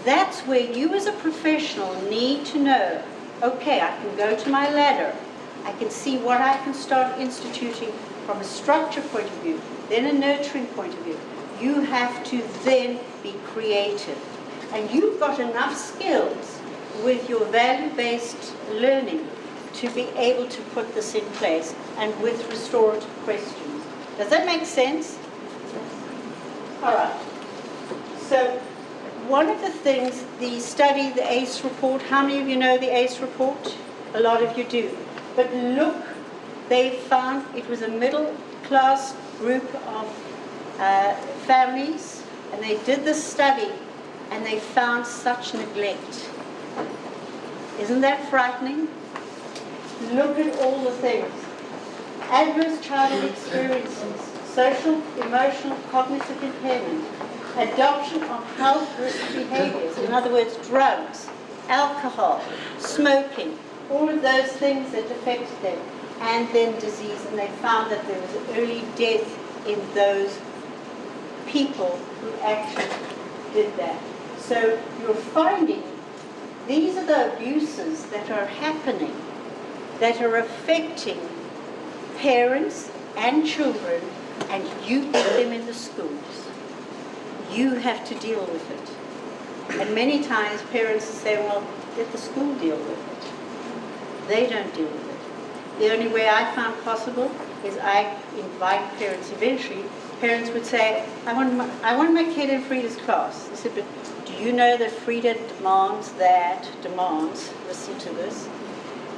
That's where you as a professional need to know, okay, I can go to my ladder. I can see what I can start instituting from a structure point of view, then a nurturing point of view. You have to then be creative. And you've got enough skills with your value-based learning to be able to put this in place, and with restorative questions. Does that make sense? All right. So one of the things, the study, the ACE report, how many of you know the ACE report? A lot of you do. But look, they found it was a middle-class group of families, and they did this study, and they found such neglect. Isn't that frightening? Look at all the things. Adverse childhood experiences, social, emotional, cognitive impairment, adoption of health risk behaviors, in other words, drugs, alcohol, smoking, all of those things that affected them, and then disease. And they found that there was early death in those people who actually did that. So you're finding these are the abuses that are happening, that are affecting parents and children, and you put them in the schools. You have to deal with it. And many times parents say, well, let the school deal with it. They don't deal with it. The only way I found possible is I invite parents. Eventually, parents would say, I want my kid in Frida's class. I said, but do you know that Frida demands, listen to this,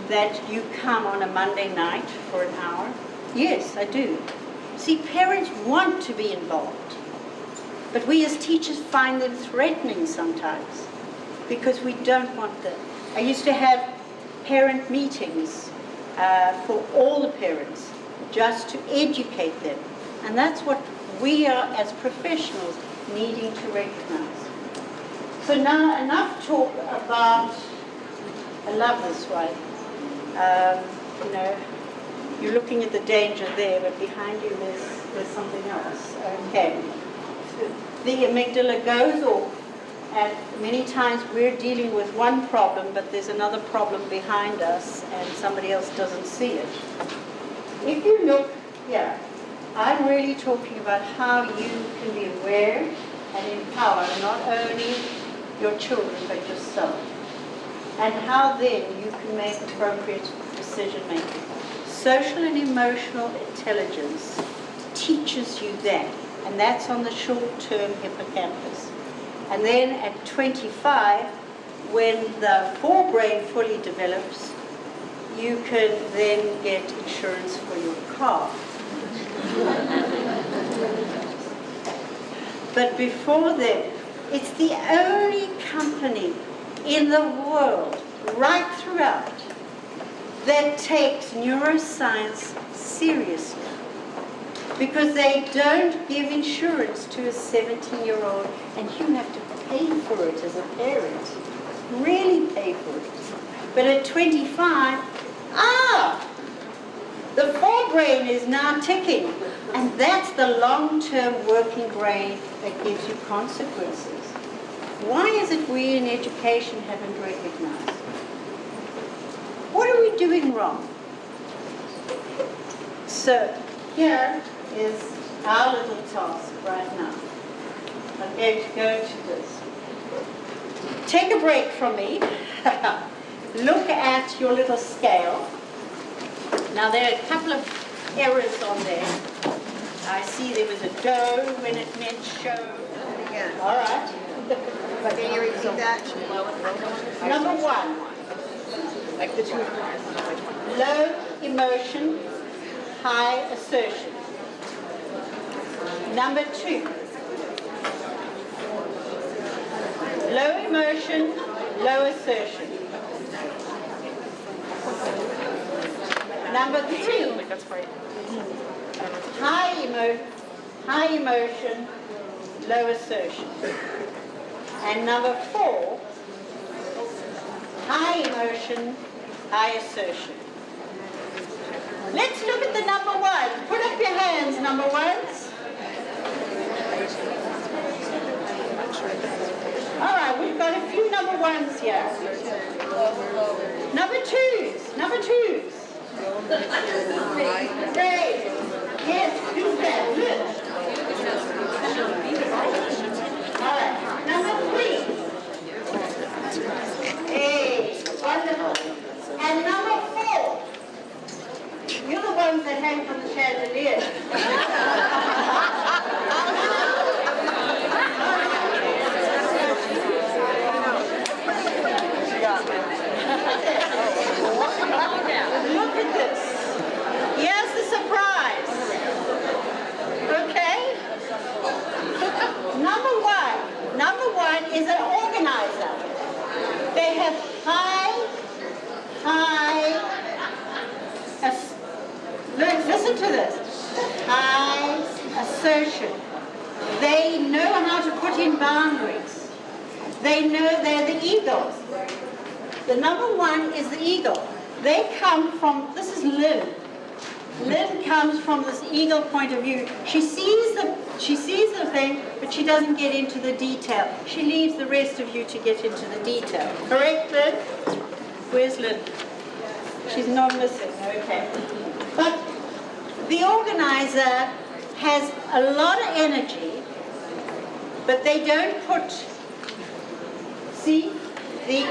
that you come on a Monday night for an hour? Yes, I do. See, parents want to be involved, but we as teachers find them threatening sometimes because we don't want them. I used to have parent meetings for all the parents just to educate them, and that's what we are as professionals needing to recognize. So now enough talk about, I love this one. You know, you're looking at the danger there, but behind you there's something else. Okay. So the amygdala goes off, and many times we're dealing with one problem, but there's another problem behind us, and somebody else doesn't see it. If you look here, I'm really talking about how you can be aware and empower not only your children, but yourself. And how then you can make appropriate decision making. Social and emotional intelligence teaches you that, and that's on the short-term hippocampus. And then at 25, when the forebrain fully develops, you can then get insurance for your car. But before then, it's the only company in the world, right throughout, that takes neuroscience seriously. Because they don't give insurance to a 17-year-old, and you have to pay for it as a parent. Really pay for it. But at 25, the forebrain is now ticking. And that's the long-term working brain that gives you consequences. Why is it we in education haven't recognized? What are we doing wrong? So here is our little task right now. I'm going to go to this. Take a break from me. Look at your little scale. Now there are a couple of errors on there. I see there was a go when it meant show. Yeah. All right. Can you repeat that? Number one, Like the two. low emotion, high assertion. Number two, low emotion, low assertion. Number three, That's right. high emotion, low assertion. And number four, high emotion, high assertion. Let's look at the number one. Put up your hands, number ones. All right, we've got a few number ones here. Number twos, number twos. Great. Yes, who's that? Good. All right, number three. Hey, wonderful. And number four. You're the ones that hang from the chandelier. Look at this. Here's the surprise. Okay? Number one is an organizer. They have listen to this, high assertion. They know how to put in boundaries. They know they're the eagles. The number one is the eagle. They come from, this is Lynn. Lynn comes from this eagle point of view. She sees the thing, but she doesn't get into the detail. She leaves the rest of you to get into the detail. Correct, Lynn? Where's Lynn? She's not missing, okay. But the organizer has a lot of energy, but they don't put, see, the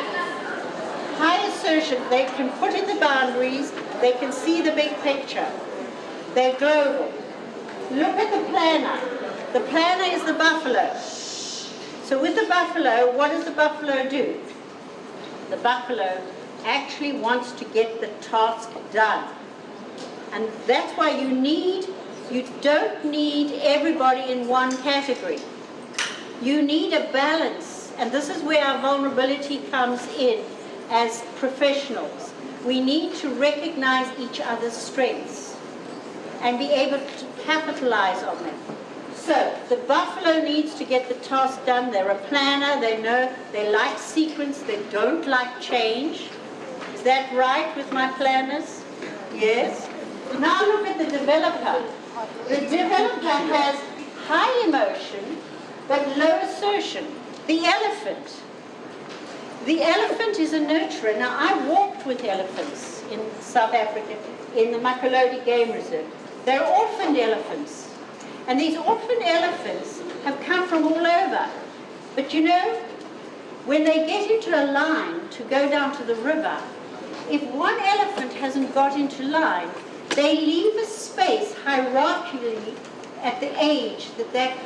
high assertion, they can put in the boundaries, they can see the big picture. They're global. Look at the planner. The planner is the buffalo. So with the buffalo, what does the buffalo do? The buffalo actually wants to get the task done. And that's why you don't need everybody in one category. You need a balance. And this is where our vulnerability comes in as professionals. We need to recognize each other's strengths and be able to capitalize on them. So the buffalo needs to get the task done. They're a planner. They know they like sequence. They don't like change. Is that right with my planners? Yes. Now look at the developer. The developer has high emotion but low assertion. The elephant. The elephant is a nurturer. Now, I walked with elephants in South Africa in the Makolodi Game Reserve. They're orphaned elephants. And these orphaned elephants have come from all over. But you know, when they get into a line to go down to the river, if one elephant hasn't got into line, they leave a space hierarchically at the age that that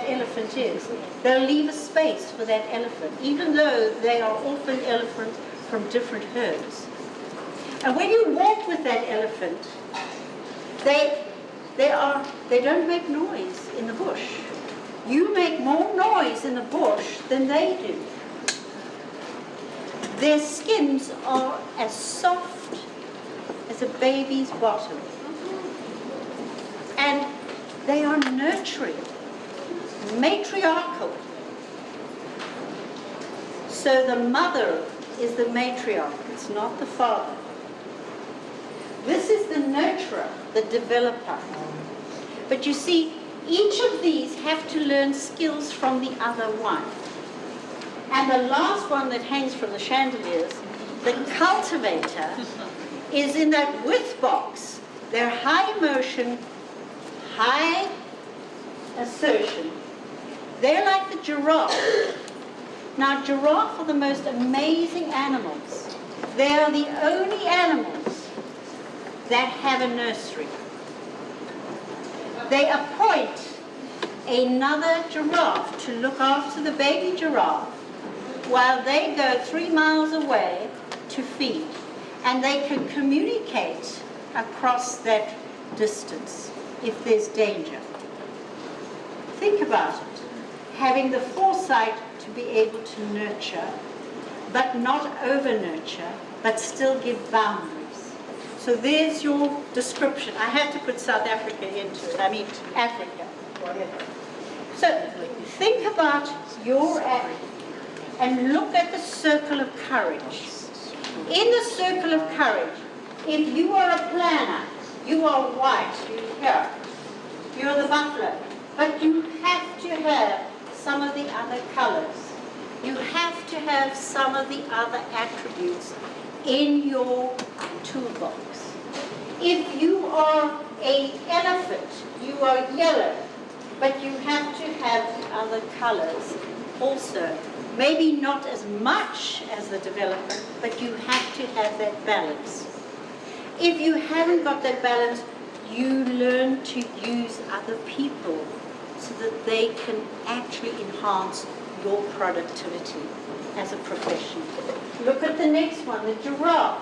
elephant is. They'll leave a space for that elephant, even though they are orphaned elephants from different herds. And when you walk with that elephant, they don't make noise in the bush. You make more noise in the bush than they do. Their skins are as soft as a baby's bottom. And they are nurturing, matriarchal. So the mother is the matriarch, it's not the father. This is the nurturer, the developer. But you see, each of these have to learn skills from the other one. And the last one that hangs from the chandeliers, the cultivator, is in that width box. They're high emotion, high assertion. They're like the giraffe. Now, giraffes are the most amazing animals. They are the only animals that have a nursery. They appoint another giraffe to look after the baby giraffe while they go 3 miles away to feed. And they can communicate across that distance if there's danger. Think about it. Having the foresight to be able to nurture, but not over-nurture, but still give boundaries. So there's your description. I had to put South Africa into it. I mean, Africa. So think about your act and look at the circle of courage. In the circle of courage, if you are a planner, you are white, you're here, you're the buffalo, but you have to have some of the other colors. You have to have some of the other attributes in your toolbox. If you are an elephant, you are yellow, but you have to have the other colors also. Maybe not as much as the developer, but you have to have that balance. If you haven't got that balance, you learn to use other people so that they can actually enhance your productivity as a professional. Look at the next one, the giraffe.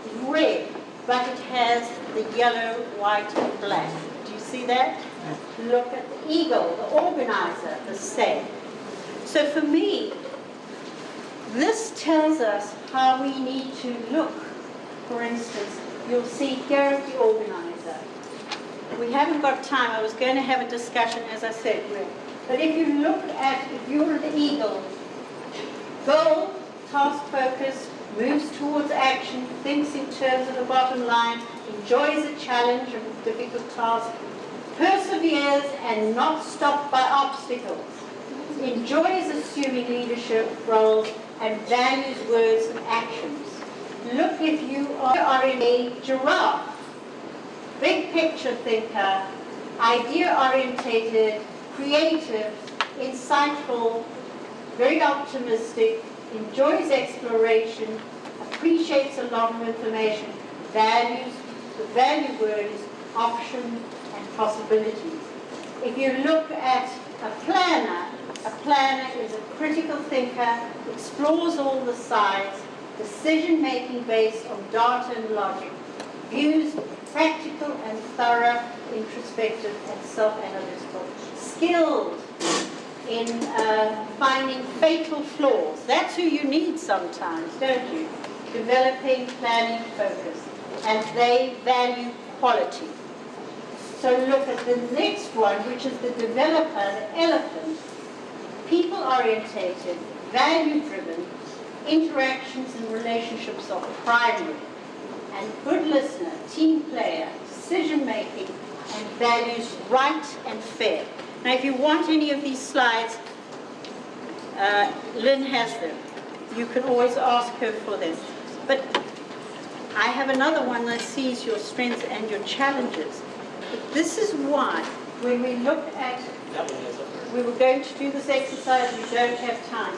It's red, but it has the yellow, white, and black. Do you see that? Look at the eagle, the organizer, the same. So for me, this tells us how we need to look. For instance, you'll see here at the organizer. We haven't got time. I was going to have a discussion, as I said. But if you look at, if you're the eagle, goal, task focused, moves towards action, thinks in terms of the bottom line, enjoys a challenge or a difficult task, perseveres and not stopped by obstacles, enjoys assuming leadership roles, and values words and actions. Look, if you are in a giraffe, big picture thinker, idea-orientated, creative, insightful, very optimistic, enjoys exploration, appreciates a lot of information, values, the value word is option and possibilities. If you look at a planner is a critical thinker, explores all the sides, decision-making based on data and logic, views practical and thorough, introspective and self-analytical, skilled in finding fatal flaws. That's who you need sometimes, don't you? Developing, planning, focus. And they value quality. So look at the next one, which is the developer, the elephant. People-orientated, value-driven, interactions and relationships are primary. And good listener, team player, decision-making, and values right and fair. Now, if you want any of these slides, Lynn has them. You can always ask her for them. But I have another one that sees your strengths and your challenges. But this is why, when we look at, we were going to do this exercise, we don't have time.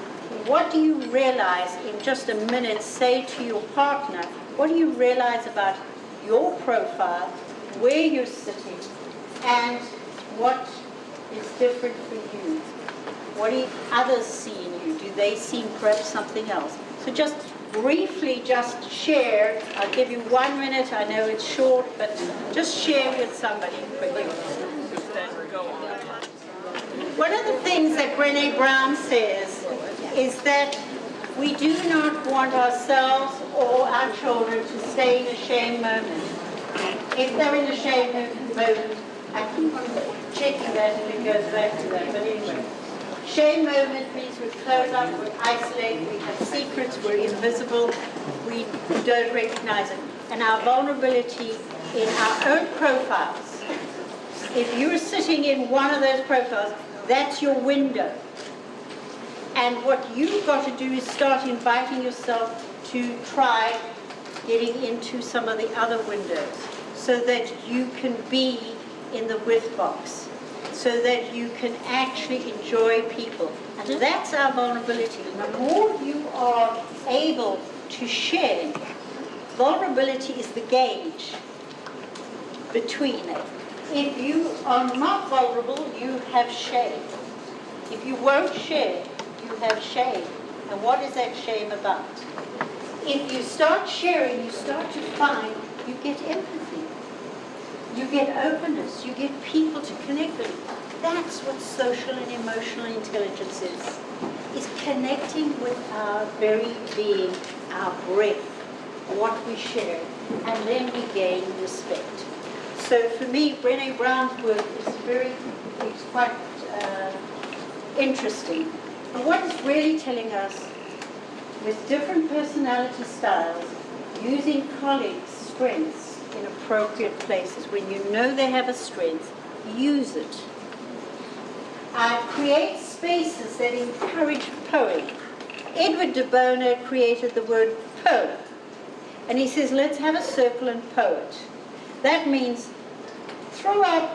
What do you realize in just a minute, say to your partner, what do you realize about your profile, where you're sitting, and what is different for you? What do others see in you? Do they see perhaps something else? So just briefly, just share. I'll give you 1 minute. I know it's short, but just share with somebody quickly. One of the things that Brené Brown says is that we do not want ourselves or our children to stay in a shame moment. If they're in a shame moment, I keep on checking that and it goes back to that, but anyway. Shame moment means we close up, we isolate, we have secrets, we're invisible, we don't recognize it. And our vulnerability in our own profiles, if you're sitting in one of those profiles, that's your window. And what you've got to do is start inviting yourself to try getting into some of the other windows so that you can be in the with box, so that you can actually enjoy people. And that's our vulnerability. And the more you are able to share, vulnerability is the gauge between it. If you are not vulnerable, you have shame. If you won't share, you have shame. And what is that shame about? If you start sharing, you start to find you get empathy. You get openness. You get people to connect with. That's what social and emotional intelligence is connecting with our very being, our breath, what we share, and then we gain respect. So for me, Brené Brown's work is quite interesting. And what it's really telling us, with different personality styles, using colleagues' strengths in appropriate places. When you know they have a strength, use it. Create spaces that encourage poem. Edward de Bono created the word poem. And he says, let's have a circle and poet. That means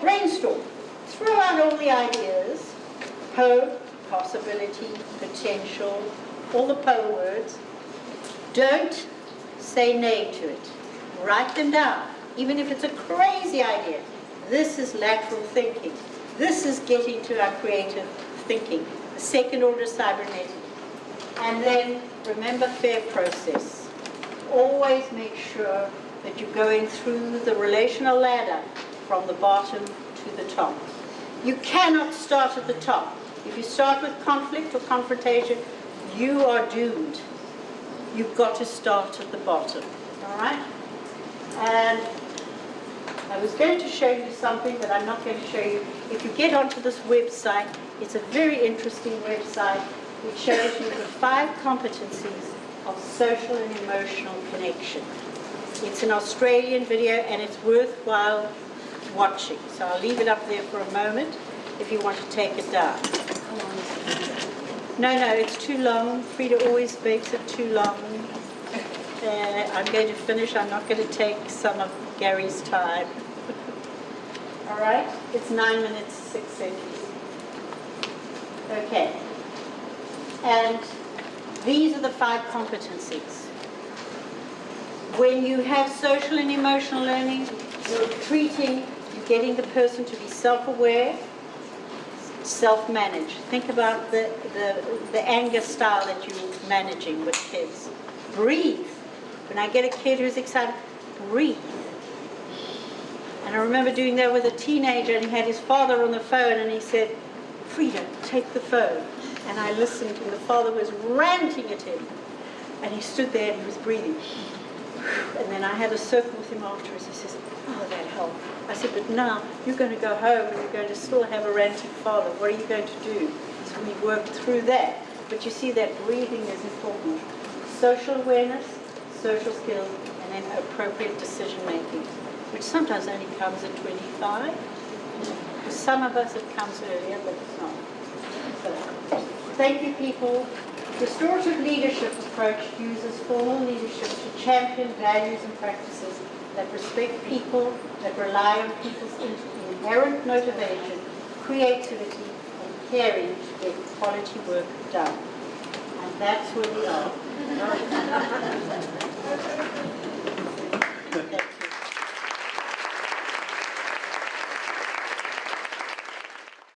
brainstorm, throw out all the ideas, hope, possibility, potential, all the Poe words. Don't say nay to it. Write them down, even if it's a crazy idea. This is lateral thinking. This is getting to our creative thinking, the second order cybernetic. And then remember fair process. Always make sure that you're going through the relational ladder from the bottom to the top. You cannot start at the top. If you start with conflict or confrontation, you are doomed. You've got to start at the bottom. All right? And I was going to show you something, but I'm not going to show you. If you get onto this website, it's a very interesting website which shows you the 5 competencies of social and emotional connection. It's an Australian video and it's worthwhile watching. So I'll leave it up there for a moment if you want to take it down. No, it's too long. Frida always makes it too long. I'm going to finish. I'm not going to take some of Gary's time. All right? It's 9 minutes, 6 seconds. Okay. And these are the 5 competencies. When you have social and emotional learning, you're getting the person to be self-aware, self-manage. Think about the anger style that you're managing with kids. Breathe. When I get a kid who's excited, breathe. And I remember doing that with a teenager, and he had his father on the phone, and he said, Frida, take the phone. And I listened, and the father was ranting at him. And he stood there, and he was breathing. And then I had a circle with him afterwards. He says, oh, that helped. I said, but now you're going to go home and you're going to still have a ranting father. What are you going to do? So we worked through that. But you see that breathing is important. Social awareness, social skills, and then appropriate decision making, which sometimes only comes at 25. For some of us it comes earlier, but it's not. So, thank you, people. Restorative leadership approach uses formal leadership to champion values and practices that respect people, that rely on people's inherent motivation, creativity, and caring to get quality work done. And that's where we are.